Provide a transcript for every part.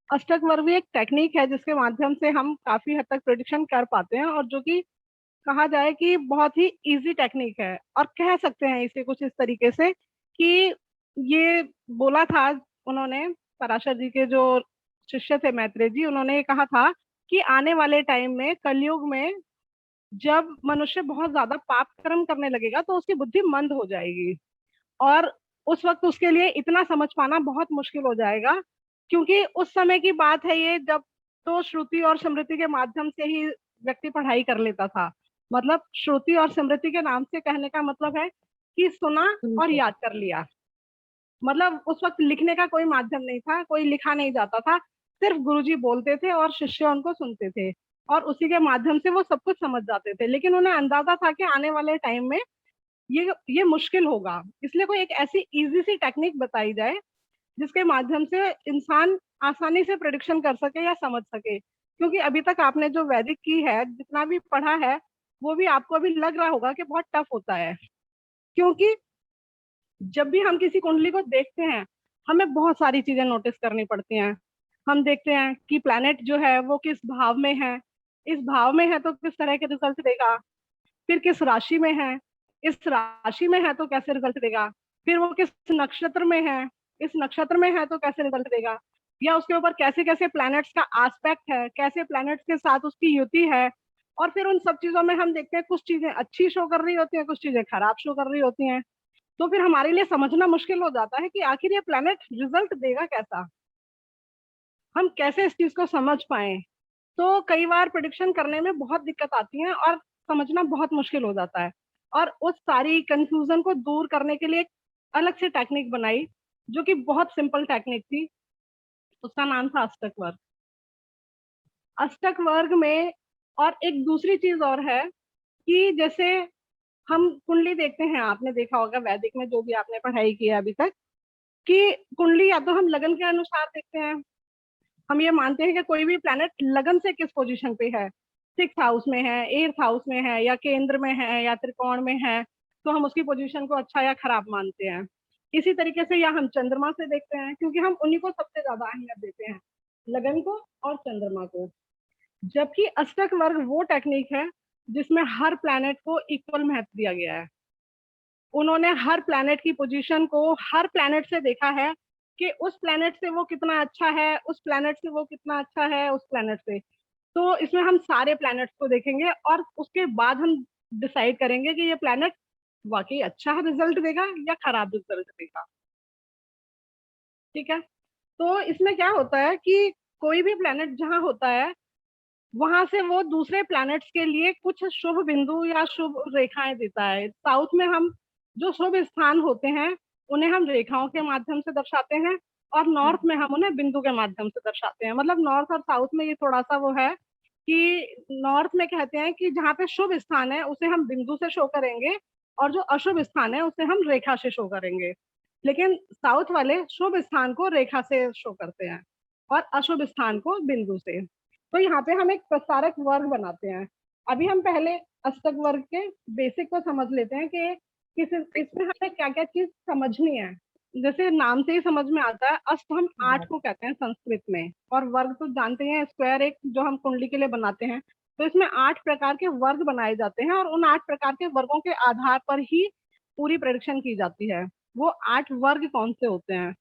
अष्टक वर्ग भी एक टेक्निक है जिसके माध्यम से हम काफी हद तक प्रिडिक्शन कर पाते हैं, और जो कि कहा जाए कि बहुत ही इजी टेक्निक है। और कह सकते हैं इसे कुछ इस तरीके से कि ये बोला था उन्होंने, पराशर जी के जो शिष्य थे मैत्रेय जी, उन्होंने ये कहा था कि आने वाले टाइम में, कलयुग में, जब मनुष्य बहुत ज्यादा पाप कर्म करने लगेगा तो उसकी बुद्धि मंद हो जाएगी, और उस वक्त उसके लिए इतना समझ पाना बहुत मुश्किल हो जाएगा। क्योंकि उस समय की बात है ये, जब तो श्रुति और स्मृति के माध्यम से ही व्यक्ति पढ़ाई कर लेता था। मतलब श्रुति और स्मृति के नाम से कहने का मतलब है कि सुना और ठीक है। याद कर लिया। मतलब उस वक्त लिखने का कोई माध्यम नहीं था, कोई लिखा नहीं जाता था, सिर्फ गुरुजी बोलते थे और शिष्य उनको सुनते थे, और उसी के माध्यम से वो सब कुछ समझ जाते थे। लेकिन उन्हें अंदाजा था कि आने वाले टाइम में ये मुश्किल होगा, इसलिए कोई एक ऐसी इजी सी टेक्निक बताई जाए जिसके माध्यम से इंसान आसानी से प्रिडिक्शन कर सके या समझ सके। क्योंकि अभी तक आपने जो वैदिक की है, जितना भी पढ़ा है, वो भी आपको अभी लग रहा होगा कि बहुत टफ होता है। क्योंकि जब भी हम किसी कुंडली को देखते हैं, हमें बहुत सारी चीजें नोटिस करनी पड़ती हैं। हम देखते हैं कि प्लैनेट जो है वो किस भाव में है, इस भाव में है तो किस तरह के रिजल्ट देगा, फिर किस राशि में है, इस राशि में है तो कैसे रिजल्ट देगा, फिर वो किस नक्षत्र में है, इस नक्षत्र में है तो कैसे रिजल्ट देगा, या उसके ऊपर कैसे कैसे प्लैनेट्स का एस्पेक्ट है, कैसे प्लैनेट्स के साथ उसकी युति है। और फिर उन सब चीजों में हम देखते हैं कुछ चीजें अच्छी शो कर रही होती हैं, कुछ चीजें खराब शो कर रही होती हैं। तो फिर हमारे लिए समझना मुश्किल हो जाता है कि आखिर ये प्लैनेट रिजल्ट देगा कैसा, हम कैसे इस चीज को समझ पाए। तो कई बार प्रिडिक्शन करने में बहुत दिक्कत आती है और समझना बहुत मुश्किल हो जाता है। और उस सारी कंफ्यूजन को दूर करने के लिए एक अलग से टेक्निक बनाई, जो कि बहुत सिंपल टेक्निक थी। उसका नाम था अष्टक वर्ग। अष्टक वर्ग में और एक दूसरी चीज और है कि जैसे हम कुंडली देखते हैं, आपने देखा होगा वैदिक में जो भी आपने पढ़ाई की है अभी तक, कि कुंडली या तो हम लगन के अनुसार देखते हैं। हम ये मानते हैं कि कोई भी प्लैनेट लगन से किस पोजीशन पे है, 6th हाउस में है, 8th हाउस में है, या केंद्र में है, या त्रिकोण में है, तो हम उसकी पोजीशन को अच्छा या खराब मानते हैं। इसी तरीके से या हम चंद्रमा से देखते हैं, क्योंकि हम उन्हीं को सबसे ज्यादा अहमियत देते हैं, लगन को और चंद्रमा को। जबकि अष्टक वर्ग वो टेक्निक है जिसमें हर प्लैनेट को इक्वल महत्व दिया गया है। उन्होंने हर प्लैनेट की पोजीशन को हर प्लैनेट से देखा है कि उस प्लैनेट से वो कितना अच्छा है, उस प्लैनेट से वो कितना अच्छा है, उस प्लैनेट से। तो इसमें हम सारे प्लैनेट्स को देखेंगे और उसके बाद हम डिसाइड करेंगे कि ये प्लैनेट वाकई अच्छा रिजल्ट देगा या खराब रिजल्ट देगा। ठीक है। तो इसमें क्या होता है कि कोई भी प्लैनेट जहाँ होता है, वहां से वो दूसरे प्लैनेट्स के लिए कुछ शुभ बिंदु या शुभ रेखाएं देता है। साउथ में हम जो शुभ स्थान होते हैं उन्हें हम रेखाओं के माध्यम से दर्शाते हैं, और नॉर्थ में हम उन्हें बिंदु के माध्यम से दर्शाते हैं। मतलब नॉर्थ और साउथ में ये थोड़ा सा वो है कि नॉर्थ में कहते हैं कि जहाँ पे शुभ स्थान है उसे हम बिंदु से शो करेंगे, और जो अशुभ स्थान है उसे हम रेखा से शो करेंगे। लेकिन साउथ वाले शुभ स्थान को रेखा से शो करते हैं और अशुभ स्थान को बिंदु से। तो यहाँ पे हम एक प्रस्तारक वर्ग बनाते हैं। अभी हम पहले अष्टक वर्ग के बेसिक को समझ लेते हैं कि किस इसमें हमें क्या क्या चीज समझनी है। जैसे नाम से ही समझ में आता है, अष्ट हम 8 को कहते हैं संस्कृत में, और वर्ग तो जानते हैं, स्क्वायर एक जो हम कुंडली के लिए बनाते हैं। तो इसमें 8 प्रकार के वर्ग बनाए जाते हैं, और उन 8 प्रकार के वर्गों के आधार पर ही पूरी प्रेडिक्शन की जाती है। वो 8 वर्ग कौन से होते हैं?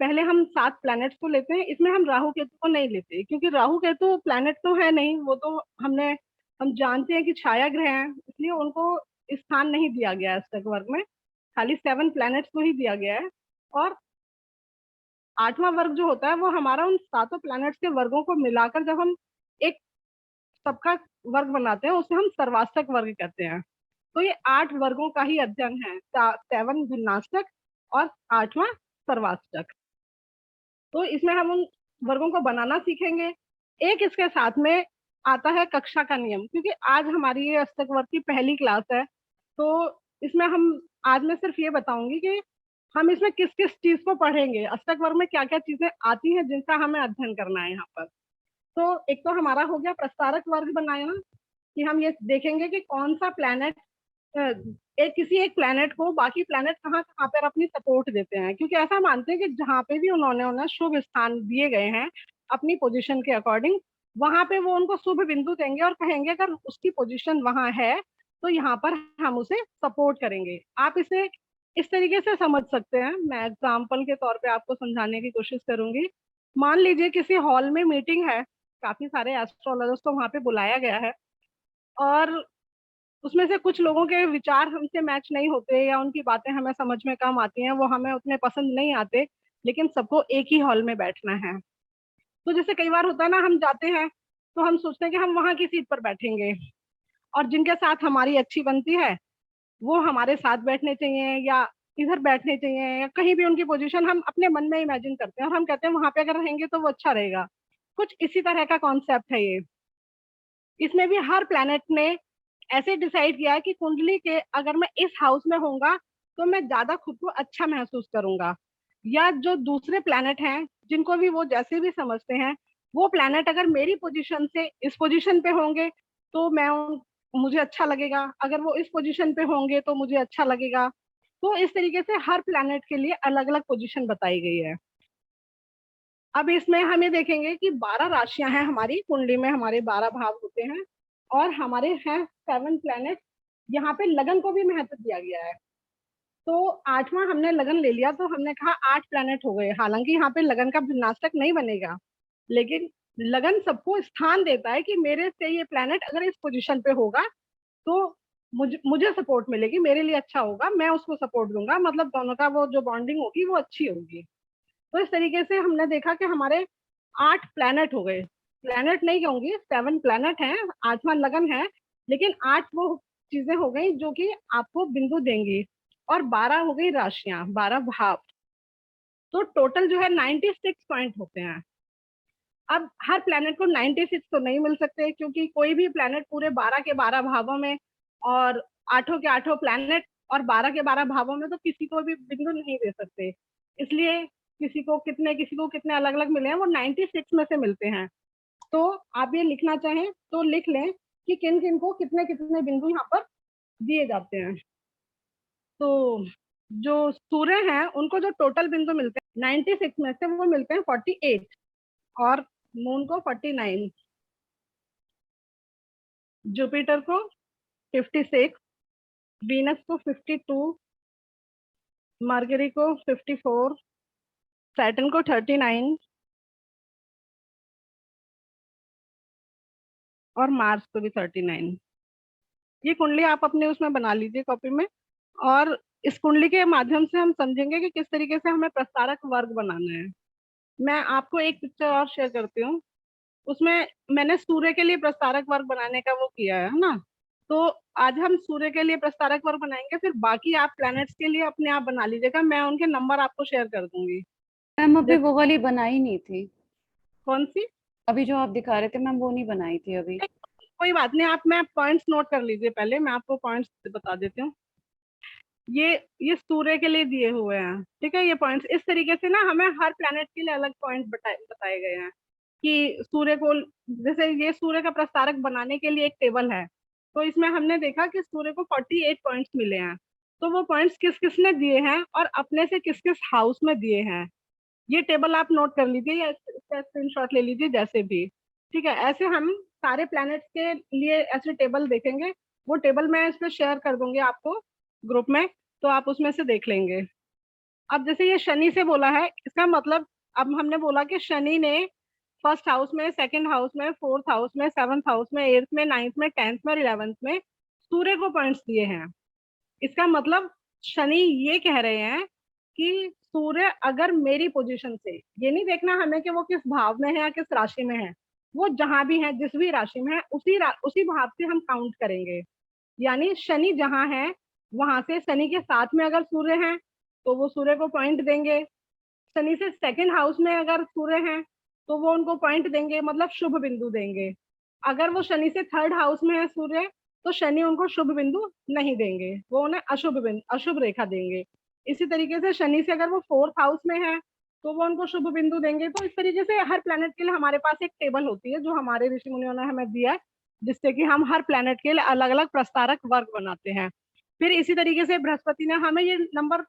पहले हम 7 प्लैनेट्स को लेते हैं। इसमें हम राहु केतु को नहीं लेते, क्योंकि राहु केतु प्लैनेट तो है नहीं, वो तो हम जानते हैं कि छाया ग्रह हैं, इसलिए उनको स्थान नहीं दिया गया है अष्टक वर्ग में। खाली 7 प्लैनेट्स को ही दिया गया है। और 8वां वर्ग जो होता है वो हमारा उन सातों प्लैनेट्स के वर्गों को मिलाकर जब हम एक सबका वर्ग बनाते हैं, उसे हम सर्वाष्टक वर्ग कहते हैं। तो ये 8 वर्गों का ही अध्ययन है, 7 भिन्नाष्टक और 8वां सर्वाष्टक। तो इसमें हम उन वर्गों को बनाना सीखेंगे। एक इसके साथ में आता है कक्षा का नियम, क्योंकि आज हमारी ये अष्टक वर्ग की पहली क्लास है। तो इसमें हम आज मैं सिर्फ ये बताऊंगी कि हम इसमें किस किस चीज को पढ़ेंगे, अष्टक वर्ग में क्या क्या चीजें आती हैं जिनका हमें अध्ययन करना है यहाँ पर। तो एक तो हमारा हो गया प्रस्तारक वर्ग बनाना, कि हम ये देखेंगे कि कौन सा प्लैनेट किसी एक प्लैनेट को बाकी प्लैनेट कहाँ कहाँ पर अपनी सपोर्ट देते हैं। क्योंकि ऐसा मानते हैं कि जहाँ पे भी उन्होंने उन्हें शुभ स्थान दिए गए हैं, अपनी पोजीशन के अकॉर्डिंग, वहां पे वो उनको शुभ बिंदु देंगे और कहेंगे अगर उसकी पोजीशन वहां है तो यहाँ पर हम उसे सपोर्ट करेंगे। आप इसे इस तरीके से समझ सकते हैं, मैं एग्जाम्पल के तौर पे आपको समझाने की कोशिश करूंगी। मान लीजिए किसी हॉल में मीटिंग है, काफी सारे एस्ट्रोलॉजर्स को वहां पे बुलाया गया है, और उसमें से कुछ लोगों के विचार हमसे मैच नहीं होते या उनकी बातें हमें समझ में कम आती हैं, वो हमें उतने पसंद नहीं आते, लेकिन सबको एक ही हॉल में बैठना है। तो जैसे कई बार होता है ना, हम जाते हैं तो हम सोचते हैं कि हम वहां की सीट पर बैठेंगे, और जिनके साथ हमारी अच्छी बनती है वो हमारे साथ बैठने चाहिए या इधर बैठने चाहिए, या कहीं भी उनकी पोजीशन हम अपने मन में इमेजिन करते हैं और हम कहते हैं वहां पे अगर रहेंगे तो वो अच्छा रहेगा। कुछ इसी तरह का कॉन्सेप्ट है ये। इसमें भी हर प्लैनेट ने ऐसे डिसाइड किया है कि कुंडली के अगर मैं इस हाउस में होऊंगा तो मैं ज्यादा खुद को अच्छा महसूस करूंगा, या जो दूसरे प्लैनेट हैं जिनको भी वो जैसे भी समझते हैं, वो प्लैनेट अगर मेरी पोजीशन से इस पोजीशन पे होंगे तो मुझे अच्छा लगेगा, अगर वो इस पोजीशन पे होंगे तो मुझे अच्छा लगेगा। तो इस तरीके से हर प्लैनेट के लिए अलग अलग पोजीशन बताई गई है। अब इसमें हम ये देखेंगे कि 12 राशियां हैं हमारी कुंडली में, हमारे 12 भाव होते हैं और हमारे हैं 7 प्लैनेट। यहाँ पे लगन को भी महत्व दिया गया है। तो 8वां हमने लगन ले लिया तो हमने कहा 8 प्लैनेट हो गए। हालांकि यहाँ पे लगन का विनाशक नहीं बनेगा, लेकिन लगन सबको स्थान देता है कि मेरे से ये प्लैनेट अगर इस पोजीशन पे होगा तो मुझे सपोर्ट मिलेगी, मेरे लिए अच्छा होगा, मैं उसको सपोर्ट दूंगा, मतलब दोनों का वो जो बॉन्डिंग होगी वो अच्छी होगी। तो इस तरीके से हमने देखा कि हमारे 8 प्लैनेट हो गए। प्लैनेट नहीं कहूंगी, 7 प्लैनेट हैं, 8वां लगन है, लेकिन 8 वो चीजें हो गई जो कि आपको बिंदु देंगी, और 12 हो गई राशियां, 12 भाव। तो टोटल जो है 96 पॉइंट होते हैं। अब हर प्लैनेट को 96 तो नहीं मिल सकते, क्योंकि कोई भी प्लैनेट पूरे 12 के 12 भावों में और 8 के 8 प्लैनेट और 12 के 12 भावों में तो किसी को भी बिंदु नहीं दे सकते। इसलिए किसी को कितने अलग अलग मिले हैं, वो 96 में से मिलते हैं। तो आप ये लिखना चाहें तो लिख लें कि किन किन को कितने कितने बिंदु यहाँ पर दिए जाते हैं। तो जो सूर्य हैं उनको जो टोटल बिंदु मिलते हैं 96 में से वो मिलते हैं 48, और मून को 49, जुपिटर को 56, वीनस को 52, मरकरी को 54, सैटर्न को 39 और मार्स को भी 39। ये कुंडली आप अपने उसमें बना लीजिए कॉपी में, और इस कुंडली के माध्यम से हम समझेंगे कि किस तरीके से हमें प्रस्तारक वर्ग बनाना है। मैं आपको एक पिक्चर और शेयर करती हूँ, उसमें मैंने सूर्य के लिए प्रस्तारक वर्ग बनाने का वो किया है ना। तो आज हम सूर्य के लिए प्रस्तारक वर्ग बनाएंगे, फिर बाकी आप प्लैनेट्स के लिए अपने आप बना लीजिएगा, मैं उनके नंबर आपको शेयर कर दूंगी। मैम अभी वो वाली बनाई नहीं थी। कौन सी? अभी जो आप दिखा रहे थे मैम वो नहीं बनाई थी अभी। कोई बात नहीं, आप मैं पॉइंट्स नोट कर लीजिए, पहले मैं आपको पॉइंट्स बता देती हूँ। ये सूर्य के लिए दिए हुए हैं, ठीक है। ये पॉइंट्स इस तरीके से ना हमें हर प्लैनेट के लिए अलग पॉइंट बताए गए हैं कि सूर्य को, जैसे ये सूर्य का प्रस्तारक बनाने के लिए एक टेबल है, तो इसमें हमने देखा कि सूर्य को 48 पॉइंट्स मिले हैं। तो वो पॉइंट्स किस किस ने दिए हैं और अपने से किस किस हाउस में दिए हैं, ये टेबल आप नोट कर लीजिए या इसका स्क्रीनशॉट ले लीजिए, जैसे भी, ठीक है। ऐसे हम सारे प्लैनेट्स के लिए ऐसे टेबल देखेंगे। वो टेबल मैं इस पे शेयर कर दूंगी आपको ग्रुप में, तो आप उसमें से देख लेंगे। अब जैसे ये शनि से बोला है, इसका मतलब अब हमने बोला कि शनि ने फर्स्ट हाउस में, सेकंड हाउस में, फोर्थ हाउस में, सेवंथ हाउस में, एट्थ में, नाइन्थ में, 10th में और 11th में सूर्य को पॉइंट्स दिए हैं। इसका मतलब शनि ये कह रहे हैं कि सूर्य अगर मेरी पोजीशन से, ये नहीं देखना हमें कि वो किस भाव में है या किस राशि में है, वो जहां भी है, जिस भी राशि में है, उसी भाव से हम काउंट करेंगे। यानी शनि जहां है वहां से शनि के साथ में अगर सूर्य है तो वो सूर्य को पॉइंट देंगे। शनि से सेकंड हाउस में अगर सूर्य है तो वो उनको पॉइंट देंगे, मतलब शुभ बिंदु देंगे। अगर वो शनि से थर्ड हाउस में है सूर्य, तो शनि उनको शुभ बिंदु नहीं देंगे, वो उन्हें अशुभ रेखा देंगे। इसी तरीके से शनि से अगर वो फोर्थ हाउस में है तो वो उनको शुभ बिंदु देंगे। तो इस तरीके से हर प्लेनेट के लिए हमारे पास एक टेबल होती है जो हमारे ऋषि मुनियों ने हमें दिया है, जिससे कि हम हर प्लेनेट के लिए अलग अलग प्रस्तारक वर्ग बनाते हैं। फिर इसी तरीके से बृहस्पति ने हमें ये नंबर